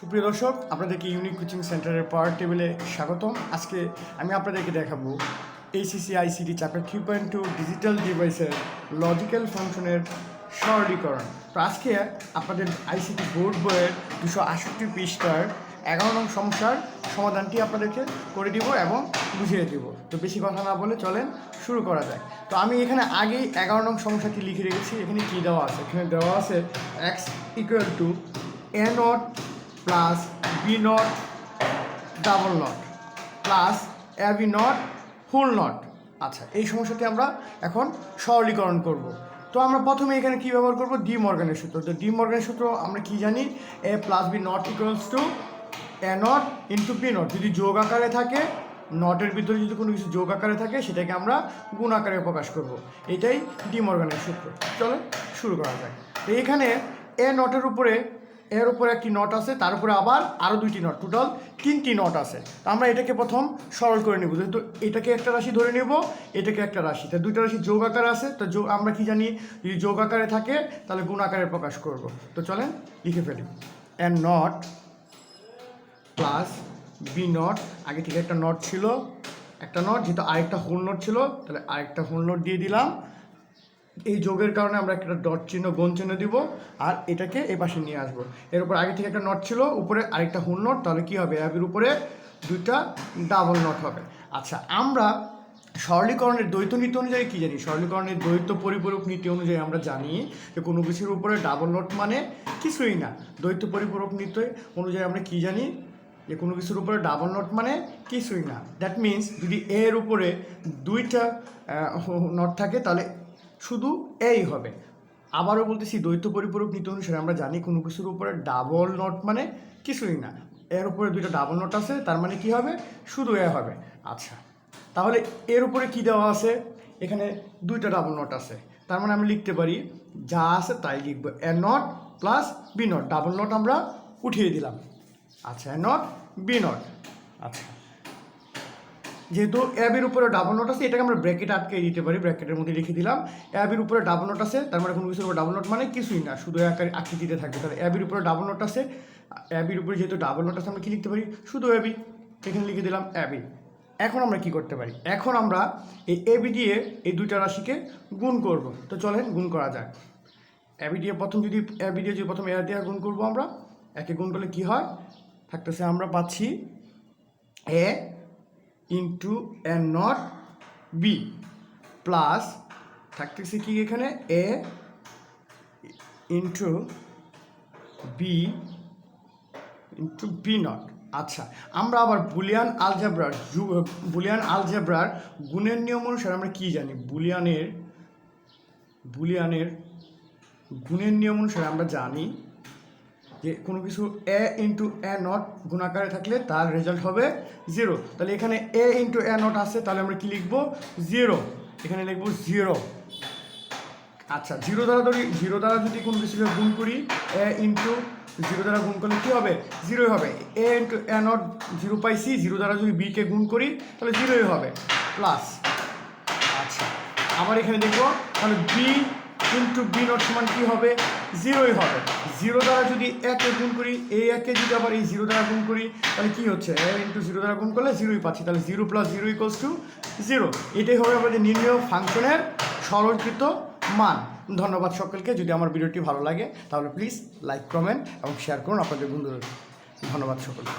সুপ্রিয় দর্শক, আপনাদেরকে ইউনিক কোচিং সেন্টারের পাওয়ার টেবিলে স্বাগতম। আজকে আমি আপনাদেরকে দেখাবো এইচএসসি আইসিটি চ্যাপ্টার 3.2 ডিজিটাল ডিভাইসের লজিক্যাল ফাংশনের সরলীকরণ। তো আজকে আপনাদের আইসিটি বোর্ড বইয়ের 268 পৃষ্ঠার 11 নং সমস্যার সমাধানটি আপনাদেরকে করে দিব এবং বুঝিয়ে দিব। তো বেশি কথা না বলে চলেন শুরু করা যায়। তো আমি এখানে আগেই 11 নং সমস্যাটি লিখে রেখেছি। এখানে কী দেওয়া আছে? এখানে দেওয়া আছে x = a0 plus B not double naught plus a b naught whole naught. আচ্ছা, এই সমস্যাটি আমরা এখন সরলীকরণ করব। তো আমরা প্রথমে এখানে কী ব্যবহার করব? ডি মর্গানের সূত্র। তো ডি মর্গানের সূত্র আমরা কি জানি? A plus B not equals to A not into B not. যদি যোগ আকারে থাকে, নটের ভিতরে যদি কোনো কিছু যোগ আকারে থাকে, সেটাকে আমরা গুণ আকারে প্রকাশ করব। এটাই ডি মর্গানের সূত্র। চলো শুরু করা যায়। তো এখানে এ নটের উপরে এর উপরে একটি নট আছে, তার উপরে আবার আরও দুইটি নট, টোটাল 3টি নট আছে। তো আমরা এটাকে প্রথম সরল করে নেব। যেহেতু এটাকে একটা রাশি ধরে নেব, এটাকে একটা রাশি, তা দুইটা রাশি যোগ আকারে আছে। তো আমরা কি জানি? যদি যোগ আকারে থাকে তাহলে গুণ আকারে প্রকাশ করব। তো চলেন লিখে ফেলি। N naught plus B naught, আগে থেকে একটা নট ছিল, একটা নট, যেহেতু আরেকটা হোল নট ছিল তাহলে আরেকটা হোল নট দিয়ে দিলাম। এই যোগের কারণে আমরা একটা ডট চিহ্ন, গুণ চিহ্ন দিব, আর এটাকে এই পাশে নিয়ে আসবো। এর উপর আগে থেকে একটা নট ছিল, উপরে আরেকটা হোল নট, তাহলে কী হবে? এর উপরে দুইটা ডাবল নট হবে। আচ্ছা, আমরা সরলীকরণের দ্বৈত নীতি অনুযায়ী কী জানি? সরলীকরণের দ্বৈত পরিপূরক নীতি অনুযায়ী আমরা জানি যে কোনো কিছুর উপরে ডাবল নট মানে কিছুই না। দ্বৈত পরিপূরক নীতি অনুযায়ী আমরা কী জানি? যে কোনো কিছুর উপরে ডাবল নট মানে কিছুই না। দ্যাট মিনস যদি এর উপরে দুইটা নট থাকে তাহলে শুধু এই হবে। আবারও বলতেছি, দ্বৈত পরিপূরক নীতি অনুসারে আমরা জানি কোনো কিছুর উপরে ডাবল নট মানে কিছুই না। এর উপরে দুইটা ডাবল নট আছে, তার মানে কি হবে? শুধু এ হবে। আচ্ছা, তাহলে এর উপরে কি দেওয়া আছে? এখানে দুইটা ডাবল নট আছে, তার মানে আমি লিখতে পারি যা আছে তাই লিখব। A not plus B not, double not আমরা উঠিয়ে দিলাম। আচ্ছা, এ নট বি নট। আচ্ছা, যেহেতু অ্যাবের উপরে ডাবল নট আছে, এটাকে আমরা ব্র্যাকেট আটকে দিতে পারি, ব্র্যাকেটের মধ্যে লিখে দিলাম অ্যাবের উপরে ডাবল নট আছে, তার মানে কোনো কিছুর উপরে ডাবল নট মানে কিছুই না, শুধু আকারে আকৃতিতে থাকবে। তাহলে অ্যাবের উপরে ডাবল নট আছে, অ্যাবির উপরে যেহেতু ডাবল নট আছে আমরা কী লিখতে পারি? শুধু অ্যাবি, এখানে লিখে দিলাম অ্যাবি। এখন আমরা কি করতে পারি? এখন আমরা এই এবি দিয়ে এই দুইটা রাশিকে গুণ করব। তো চলেন গুণ করা যায়। অ্যাবি দিয়ে প্রথম যদি অ্যাবি দিয়ে যদি প্রথম এ দিয়ে গুণ করবো, আমরা একে গুণ করলে কি হয়? থাকতেছে, আমরা পাচ্ছি A into A not B plus থাকতেছে কি এখানে? A into B into B not. আচ্ছা, আমরা আবার বুলিয়ান আলজেব্রার গুণের নিয়ম অনুসারে আমরা কি জানি? বুলিয়ানের গুণের নিয়ম অনুসারে আমরা জানি যে কোনো কিছু এ ইন্টু এ নট গুণাকারে থাকলে তার রেজাল্ট হবে 0। তাহলে এখানে এ ইন্টু এ নট আছে, তাহলে আমরা কি লিখব? 0। এখানে লিখব 0। আচ্ছা, 0 দ্বারা যদি কোনো কিছুকে গুণ করি, এ ইন্টু 0 দ্বারা গুণ করলে কী হবে? 0ই হবে। এ ইন্টু এ নট 0 পাইছি, 0 দ্বারা যদি বিকে গুণ করি তাহলে 0ই হবে, প্লাস। আচ্ছা, আবার এখানে দেখব, তাহলে বি ইন্টু বি নট সমান কী হবে? 0ই হবে। 0 দ্বারা যদি একে গুণ করি, এই একে যদি আবার এই 0 দ্বারা গুণ করি তাহলে কী হচ্ছে? এ ইন্টু 0 দ্বারা গুণ করলে 0ই পাচ্ছি, তাহলে 0 প্লাস 0 ইকুয়ালস টু 0। এটাই হবে আমাদের নির্ণয় ফাংশনের সরলীকৃত মান। ধন্যবাদ সকলকে। যদি আমার ভিডিওটি ভালো লাগে তাহলে প্লিজ লাইক, কমেন্ট এবং শেয়ার করুন আপনাদের বন্ধুদের। ধন্যবাদ সকলকে।